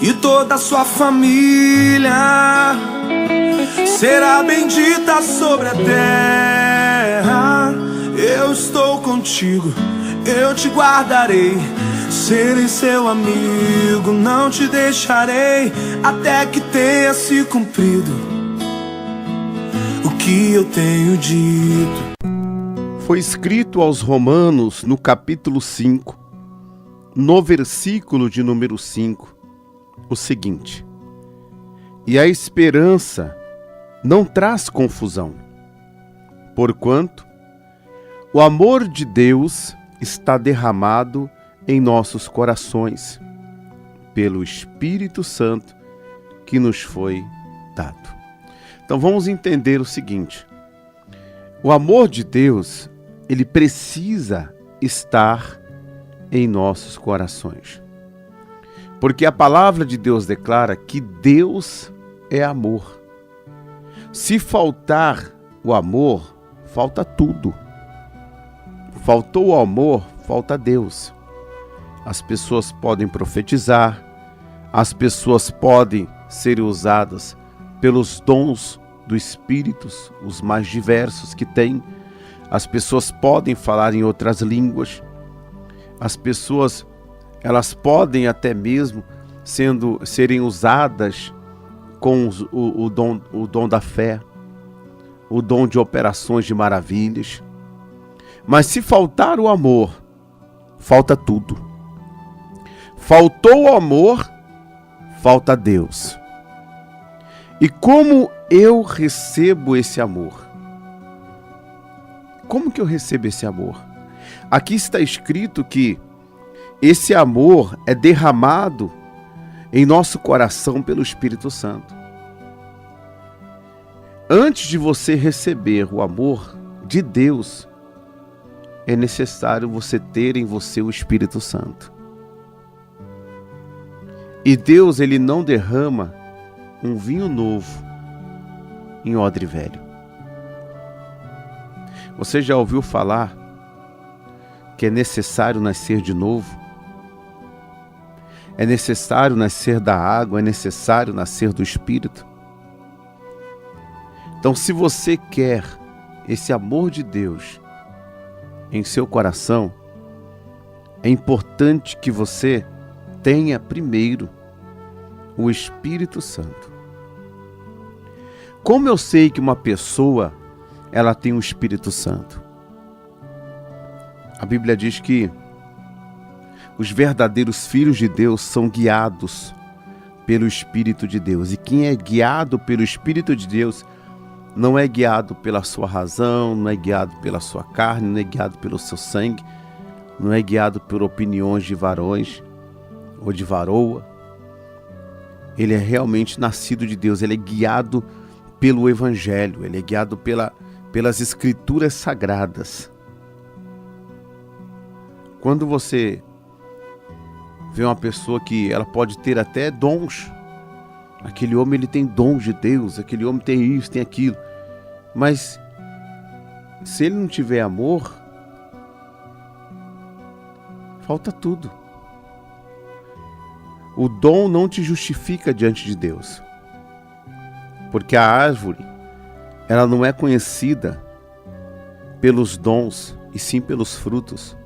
e toda a sua família será bendita sobre a terra. Eu estou contigo, eu te guardarei, serei seu amigo, não te deixarei, até que tenha se cumprido o que eu tenho dito. Foi escrito aos Romanos, no capítulo 5, no versículo de número 5, o seguinte: e a esperança não traz confusão, porquanto o amor de Deus está derramado em nossos corações, pelo Espírito Santo que nos foi dado. Então vamos entender o seguinte: o amor de Deus, ele precisa estar em nossos corações. Porque a palavra de Deus declara que Deus é amor. Se faltar o amor, falta tudo. Faltou o amor, falta Deus. As pessoas podem profetizar, as pessoas podem ser usadas pelos dons do Espírito, os mais diversos que tem. As pessoas podem falar em outras línguas. As pessoas, elas podem até mesmo serem usadas com o dom da fé, o dom de operações de maravilhas. Mas se faltar o amor, falta tudo. Faltou o amor, falta Deus. E como eu recebo esse amor? Como que eu recebo esse amor? Aqui está escrito que esse amor é derramado em nosso coração pelo Espírito Santo. Antes de você receber o amor de Deus, é necessário você ter em você o Espírito Santo. E Deus, ele não derrama um vinho novo em odre velho. Você já ouviu falar que é necessário nascer de novo? É necessário nascer da água, é necessário nascer do Espírito? Então, se você quer esse amor de Deus em seu coração, é importante que você tenha primeiro o Espírito Santo. Como eu sei que uma pessoa ela tem o Espírito Santo? A Bíblia diz que os verdadeiros filhos de Deus são guiados pelo Espírito de Deus. E quem é guiado pelo Espírito de Deus não é guiado pela sua razão, não é guiado pela sua carne, não é guiado pelo seu sangue, não é guiado por opiniões de varões ou de varoa. Ele é realmente nascido de Deus, ele é guiado pelo Evangelho, ele é guiado pelas Escrituras Sagradas. Quando você vê uma pessoa que ela pode ter até dons, aquele homem ele tem dons de Deus, aquele homem tem isso, tem aquilo, mas se ele não tiver amor, falta tudo. O dom não te justifica diante de Deus, porque a árvore ela não é conhecida pelos dons, e sim pelos frutos.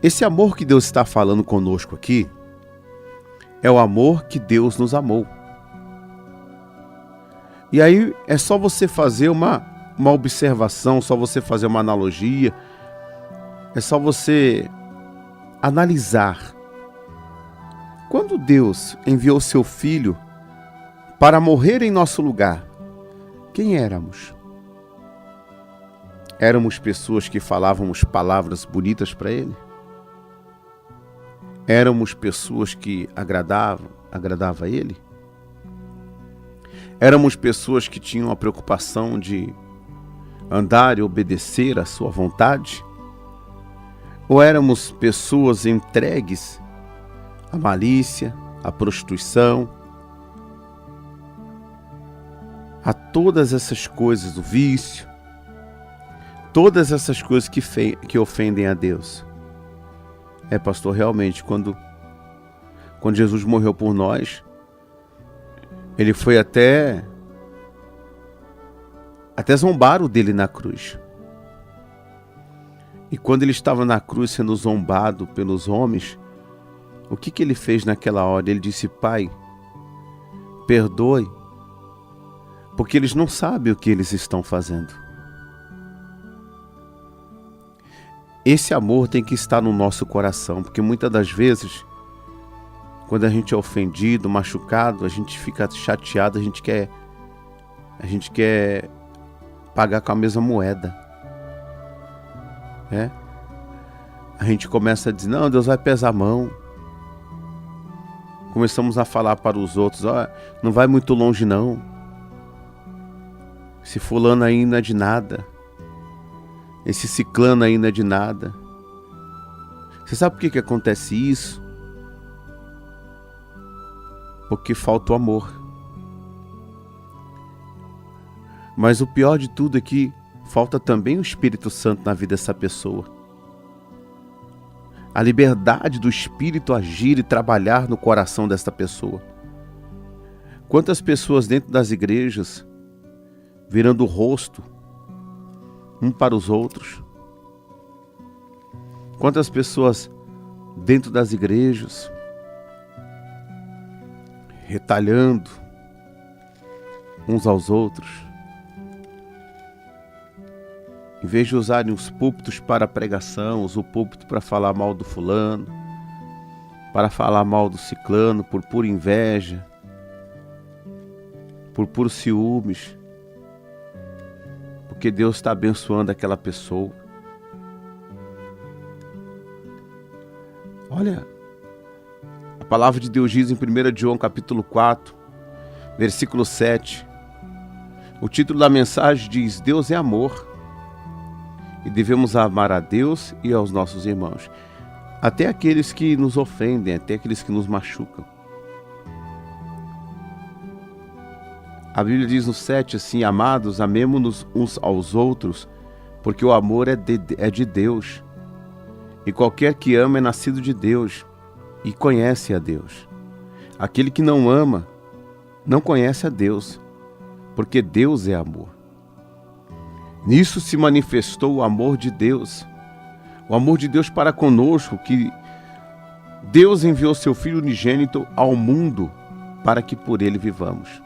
Esse amor que Deus está falando conosco aqui é o amor que Deus nos amou. E aí é só você fazer uma observação, só você fazer uma analogia, é só você analisar. Quando Deus enviou seu Filho para morrer em nosso lugar, quem éramos? Éramos pessoas que falávamos palavras bonitas para Ele? Éramos pessoas que agradavam a Ele? Éramos pessoas que tinham a preocupação de andar e obedecer à sua vontade? Ou éramos pessoas entregues à malícia, à prostituição, a todas essas coisas, o vício, todas essas coisas que ofendem a Deus? Pastor, realmente, quando Quando Jesus morreu por nós, ele foi até zombaram dele na cruz. E quando ele estava na cruz sendo zombado pelos homens, o que ele fez naquela hora? Ele disse: Pai, perdoe, porque eles não sabem o que eles estão fazendo. Esse amor tem que estar no nosso coração, porque muitas das vezes, quando a gente é ofendido, machucado, a gente fica chateado, a gente quer pagar com a mesma moeda. A gente começa a dizer: não, Deus vai pesar a mão. Começamos a falar para os outros: não vai muito longe não. Esse fulano aí não é de nada. Esse ciclano aí não é de nada. Você sabe por que acontece isso? Porque falta o amor. Mas o pior de tudo é que falta também o Espírito Santo na vida dessa pessoa. A liberdade do Espírito agir e trabalhar no coração desta pessoa. Quantas pessoas dentro das igrejas virando o rosto um para os outros? Quantas pessoas dentro das igrejas retalhando uns aos outros, em vez de usarem os púlpitos para pregação, usam o púlpito para falar mal do fulano, para falar mal do ciclano, por pura inveja, por puros ciúmes, porque Deus está abençoando aquela pessoa. Olha, a palavra de Deus diz em 1 João capítulo 4, versículo 7, o título da mensagem diz: Deus é amor. E devemos amar a Deus e aos nossos irmãos, até aqueles que nos ofendem, até aqueles que nos machucam. A Bíblia diz no 7 assim: amados, amemo-nos uns aos outros, porque o amor é de Deus. E qualquer que ama é nascido de Deus e conhece a Deus. Aquele que não ama não conhece a Deus, porque Deus é amor. Nisso se manifestou o amor de Deus. O amor de Deus para conosco, que Deus enviou seu Filho unigênito ao mundo para que por ele vivamos.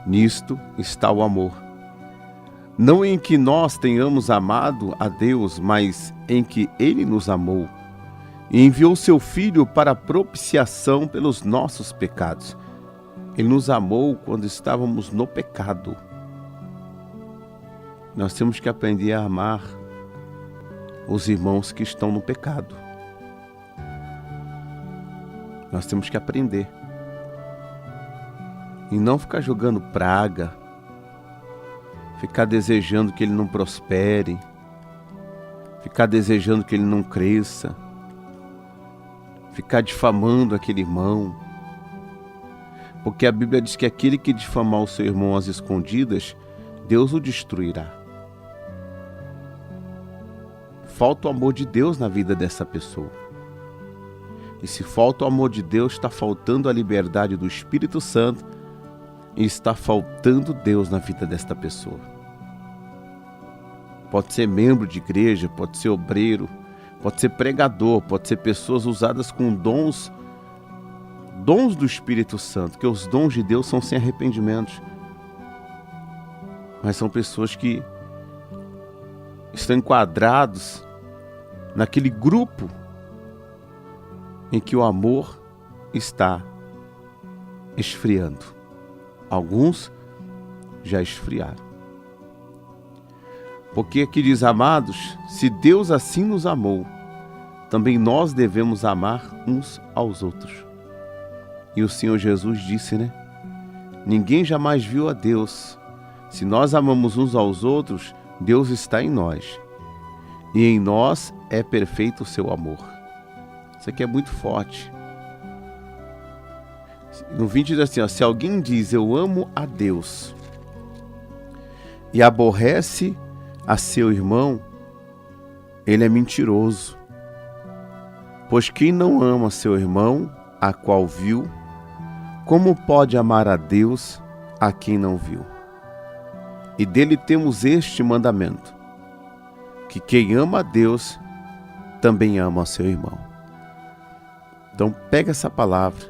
Nisto está o amor. Não em que nós tenhamos amado a Deus, mas em que ele nos amou e enviou seu Filho para a propiciação pelos nossos pecados. Ele nos amou quando estávamos no pecado. Nós temos que aprender a amar os irmãos que estão no pecado. Nós temos que aprender. E não ficar jogando praga, ficar desejando que ele não prospere, ficar desejando que ele não cresça, ficar difamando aquele irmão. Porque a Bíblia diz que aquele que difamar o seu irmão às escondidas, Deus o destruirá. Falta o amor de Deus na vida dessa pessoa. E se falta o amor de Deus, está faltando a liberdade do Espírito Santo e está faltando Deus na vida desta pessoa. Pode ser membro de igreja, pode ser obreiro, pode ser pregador, pode ser pessoas usadas com dons do Espírito Santo, que os dons de Deus são sem arrependimento. Mas são pessoas que estão enquadrados naquele grupo em que o amor está esfriando. Alguns já esfriaram. Porque aqui diz: amados, se Deus assim nos amou, também nós devemos amar uns aos outros. E o Senhor Jesus disse, ninguém jamais viu a Deus. Se nós amamos uns aos outros, Deus está em nós, e em nós é perfeito o seu amor. Isso aqui é muito forte. No 20 diz assim, se alguém diz eu amo a Deus e aborrece a seu irmão, ele é mentiroso. Pois quem não ama seu irmão, a qual viu, como pode amar a Deus a quem não viu? E dele temos este mandamento, que quem ama a Deus também ama o seu irmão. Então pega essa palavra,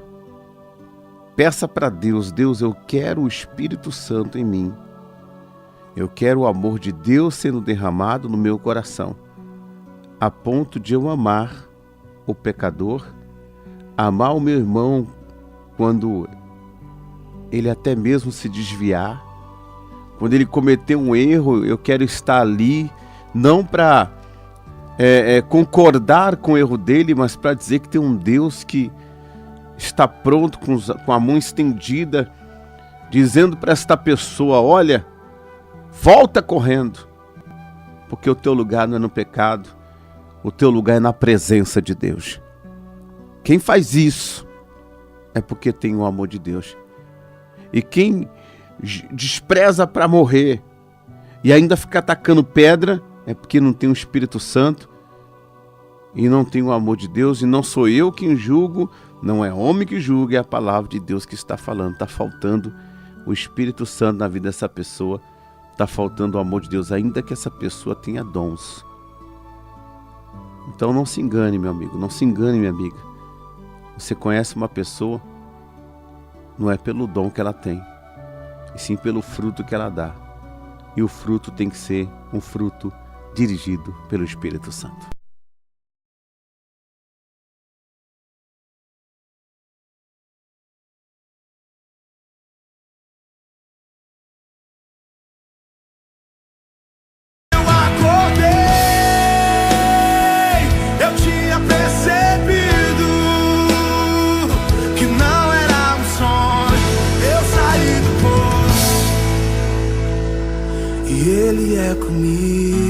peça para Deus: Deus, eu quero o Espírito Santo em mim. Eu quero o amor de Deus sendo derramado no meu coração, a ponto de eu amar o pecador, amar o meu irmão quando ele até mesmo se desviar, quando ele cometer um erro. Eu quero estar ali, não para concordar com o erro dele, mas para dizer que tem um Deus que está pronto com a mão estendida, dizendo para esta pessoa: olha, volta correndo, porque o teu lugar não é no pecado, o teu lugar é na presença de Deus. Quem faz isso é porque tem o amor de Deus. E quem despreza para morrer e ainda fica atacando pedra é porque não tem o Espírito Santo e não tem o amor de Deus. E não sou eu quem julgo, não é homem que julga, é a palavra de Deus que está falando. Está faltando o Espírito Santo na vida dessa pessoa, está faltando o amor de Deus, ainda que essa pessoa tenha dons. Então não se engane, meu amigo, não se engane, minha amiga. Você conhece uma pessoa, não é pelo dom que ela tem, e sim pelo fruto que ela dá. E o fruto tem que ser um fruto dirigido pelo Espírito Santo. Ele é comigo.